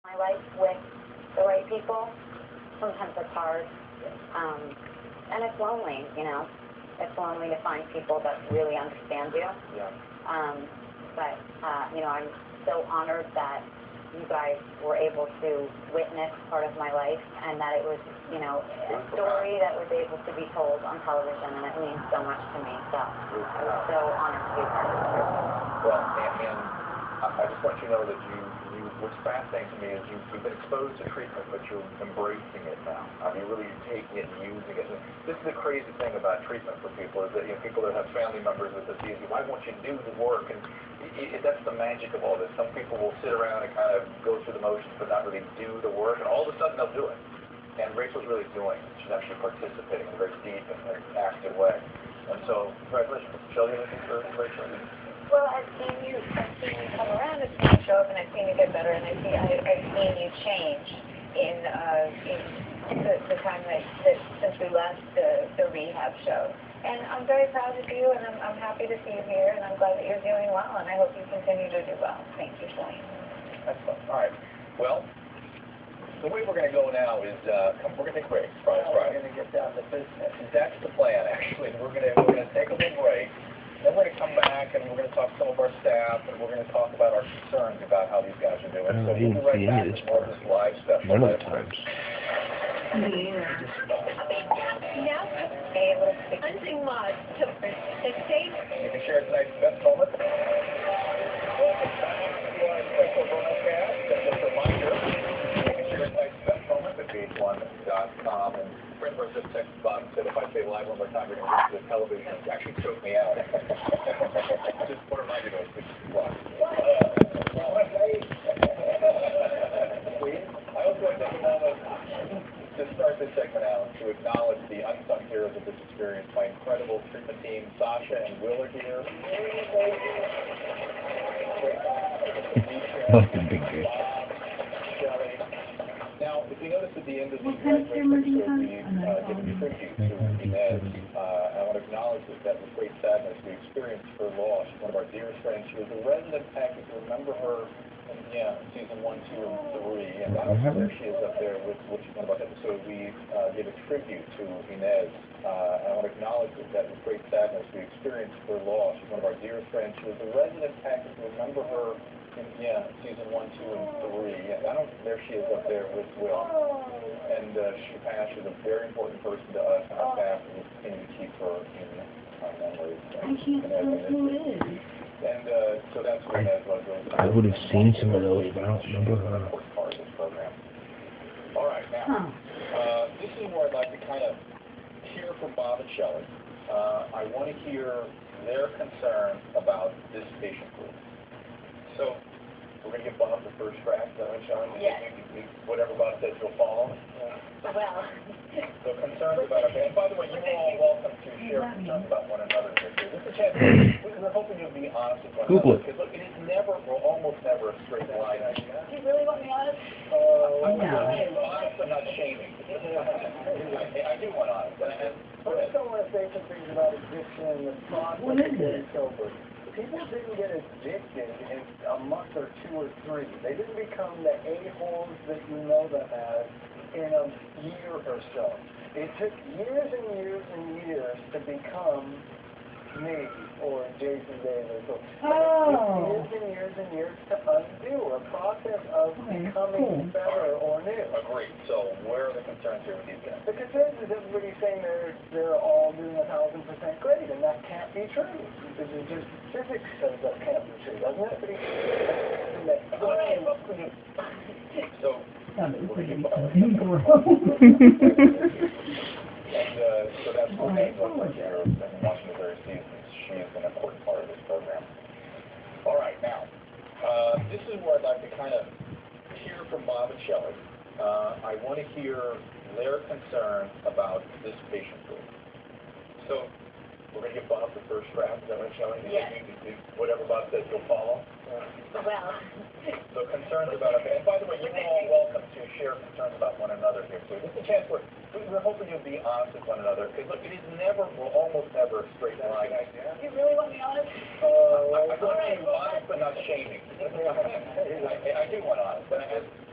my life with the right people. Sometimes it's hard, and it's lonely, you know. It's lonely to find people that really understand you. Yeah. But you know, I'm so honored that you guys were able to witness part of my life, and that it was, you know, a story that was able to be told on television, and it means so much to me. So I was so honored to be part of it. Well, and I just want you to know that what's fascinating to me is you've been exposed to treatment, but you're embracing it now. I mean, really you're taking it and using it. And this is the crazy thing about treatment for people, is that, you know, people that have family members with disease, why won't you do the work? And that's the magic of all this. Some people will sit around and kind of go through the motions, but not really do the work, and all of a sudden they'll do it. And Rachel's really doing it. She's actually participating in a very deep and very active way. And so, congratulations. Shelley, anything for Rachel? Well, I've seen you come around, I've seen you show up, and I've seen you get better, and I've seen you change in the time that since we left the rehab show. And I'm very proud of you, and I'm happy to see you here, and I'm glad that you're doing well, and I hope you continue to do well. Thank you, Shelley. Excellent. All right. Well, the way we're going to go now is we're going to take a break. We're going to get down to business. That's the plan, actually. We're going to take a little break. Then we're going to come back, and we're going to talk to some of our staff, and we're going to talk about our concerns about how these guys are doing. So we'll be right back with more of this live stuff. None of the times. Now, a little hunting mod to escape. You can share tonight's best moment. Welcome back to our special broadcast. Just a reminder, you can share tonight's best moment at video-2011-01-29-03-42-11. And Brent just texted Bob and said, if I say live one more time, you're going to lose the television. It actually choked me out. Just want to remind you those things. I also want to take a moment to start this segment out to acknowledge the unsung heroes of this experience. My incredible treatment team, Sasha and Will are here. Big day. Now, if you notice at the end of the graduation episode, we give a tribute to Inez. I want to acknowledge that with great sadness we experienced her loss. One of our dearest friends. She was a resident pack. If you remember her, season 1, 2, and 3, and there she is up there with which is one of our episodes. We give a tribute to Inez. I want to acknowledge that with great sadness we experienced her loss. She's one of our dearest friends. She was a resident pack. If you remember her, season 1, 2, and 3, and there she is up there with Will. And she passed. She's a very important person to us and our staff, and we continue to keep her in our memories. I can't tell who it is. And so that's what Inez was. I would have seen some of those, but I don't remember her. Important part of this program. All right, now, this is where I'd like to kind of hear from Bob and Shelley. I want to hear their concern about this patient group. So, we're going to give Bob the first crack, is that right, Shelley? Yes. Whatever Bob says, you'll follow. Well. So concerns about our family. And by the way, you're all welcome to share concerns about one another. This is a chance. We're hoping you'll be honest with one Google another. Because look, it is never, or almost never, a straight line. Do you really want me honest? I'm honest, but not shaming. I do want honest. I just don't want to say some things about addiction and the process of getting sober. People didn't get addicted in a month or 2 or 3. They didn't become the a-holes that you know them as in a year or so. It took years and years and years to become me or Jason Davis. So years and years and years to undo a process of becoming better or new. Agreed. So where are the concerns here with these guys? The concern is everybody's saying they're all doing 1,000% great, and that can't be true. This is just physics says that can't be true, doesn't it? So we're going to get so that's what we're here and watching the various seasons. She is an important part of this program. All right, now, this is where I'd like to kind of hear from Bob and Shelley. I want to hear their concern about this patient group. So we're going to give Bob the first draft. Is that right, Shelley? Yes. Whatever Bob says, you'll follow? Well. So concerns about our family. And by the way, you're all welcome to share concerns about one another here, too. This is a chance where we're hoping you'll be honest with one another. Because, look, it is never, or almost never, a straight line. Do you really want me honest? I want to be honest, but not shaming. I do want to, but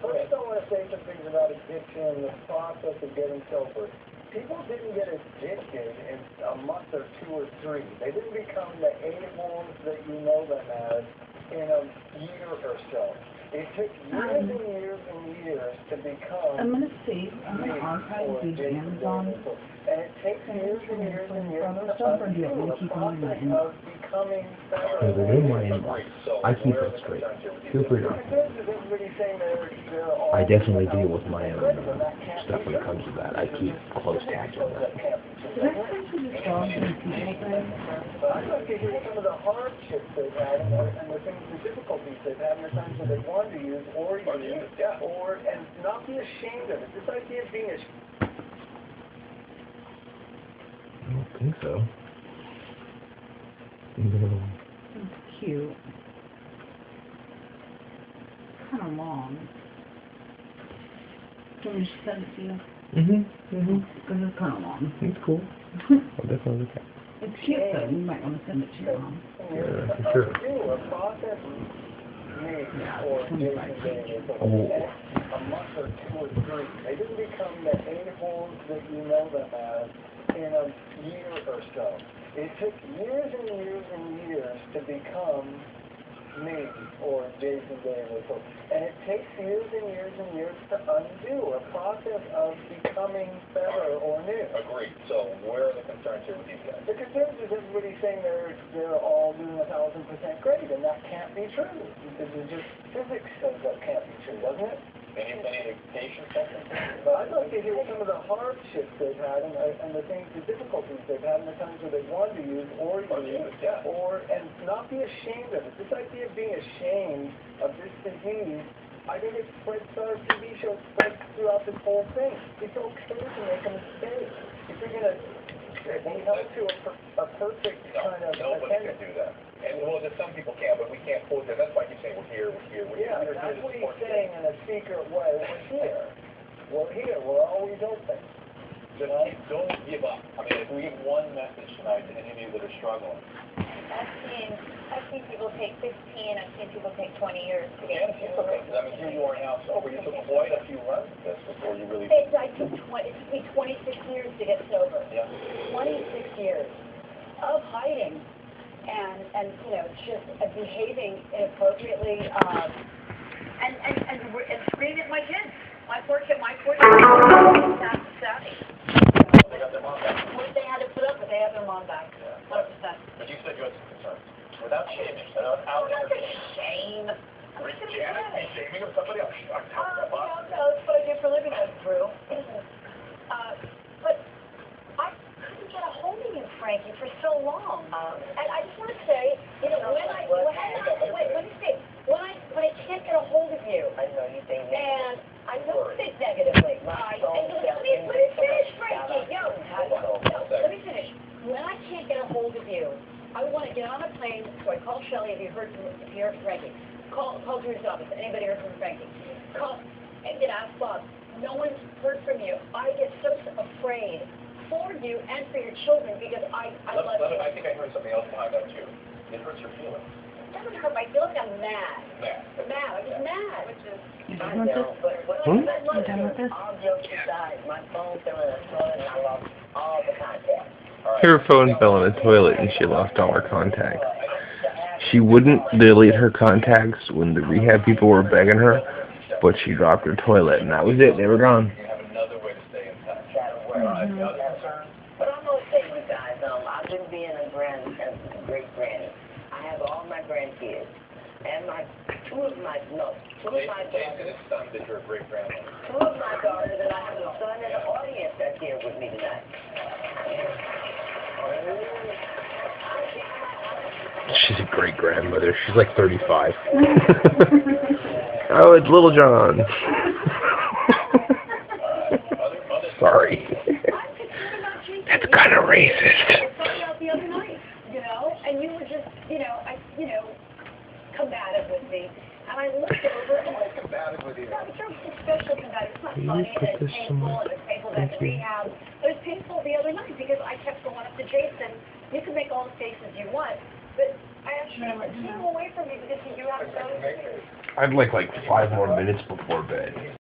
First, I want to say some things about addiction and the process of getting sober. People didn't get addicted in a month or 2 or 3. They didn't become the a-holes that you know them as in a year or so. It took years and years and years to become... I'm going to save, I'm going to archive these Amazon. And it takes years and years and years to stuff, or do you want me to keep on my end? of becoming better. They're in my inbox. I keep it straight. Feel free to. I definitely deal with my own stuff when it comes to that. I keep close tabs on that. Did I send you this dog and people thing? I'd like to hear some of the hardships they've had and the things, the difficulties they've had and the times that they've wanted to use or use, and not be ashamed of it. This idea of being ashamed. I don't think so. No. It's cute. Kind of long. Can we just send it to you? Because it's kind of long. It's cool. I'll definitely look at it. It's cute though. You might want to send it to your mom. Yeah, for sure. A process or Oh. a month or 2 or 3. They didn't become the a-holes that you know them as in a year or so. It took years and years and years to become me or Jason Davis. And it takes years and years and years to undo a process of becoming better or new. Agreed. So where are the concerns here with you guys? The concerns is everybody saying they're all doing 1,000% great, and that can't be true. This is just physics says that can't be true, doesn't it? Any patients something? But I'd like to hear some of the hardships they've had and the things, the difficulties they've had and the times where they've wanted to use and not be ashamed of it. This idea of being ashamed of this disease, I think it spreads our TV show, spreads throughout this whole thing. It's okay to make a mistake. If you're going to be held to a perfect kind of nobody can do that. And well, some people can, but we can't hold that. That's why you say we're here. Yeah, that's what he's saying in a secret way. We're here. We're always open. Just don't give up. I mean, if we give one message tonight to any of you that are struggling. I've seen people take 15, I've seen people take 20 years to get sober. I mean, here you are now sober. You took quite a few runs of this before you really... It took me 26 years to get sober. Yeah. 26 years of hiding and just behaving inappropriately and screaming at my kids. My poor kid, savvy. They got their mom back. They had to put up, but they have their mom back. 100%. But you said you had some concerns. Without shaming, without out there. Shame. Are you shaming of somebody else? No, that's what I do for a living, that's true. But I couldn't get a hold of you, Frankie, for so long. And I just want to say, when I can't get a hold of you, and I don't think negatively. Let me finish, Frankie. Let me finish. When I can't get a hold of you, I want to get on a plane, so I call Shelley, if you heard from Frankie. Call Drew's office, anybody heard from Frankie. Call and get asked Bob. No one's heard from you. I get so afraid for you and for your children because I love you. I think I heard something else behind that too. It hurts your feelings. It doesn't hurt my feelings. I'm mad. I'm just mad. Which is, You done with this? You done with this? all jokes aside, my phone fell in the toilet and I lost all the contacts. Her phone fell in the toilet and she lost all her contacts. She wouldn't delete her contacts when the rehab people were begging her, but she dropped her toilet and that was it. They were gone. You have another way to stay in touch. But I'm going to say you guys, I've been being a great granny. I have all my grandkids. And two of my daughters. Jason is stunned that you're a great grandmother. Two of my daughters, and I have a son in the audience that's here with me tonight. She's a great grandmother. She's like 35. Oh, it's Little John. Sorry. That's kind of racist. The other night, and you were just, combative with me. And I looked over and I was combative with you. No, it's special combative. It's not funny and it's painful and it's painful back in rehab. But it's painful the other night because I kept going up to Jason. You can make all the faces you want, but actually came away from you because you have to go to sleep. I'd like 5 more minutes before bed.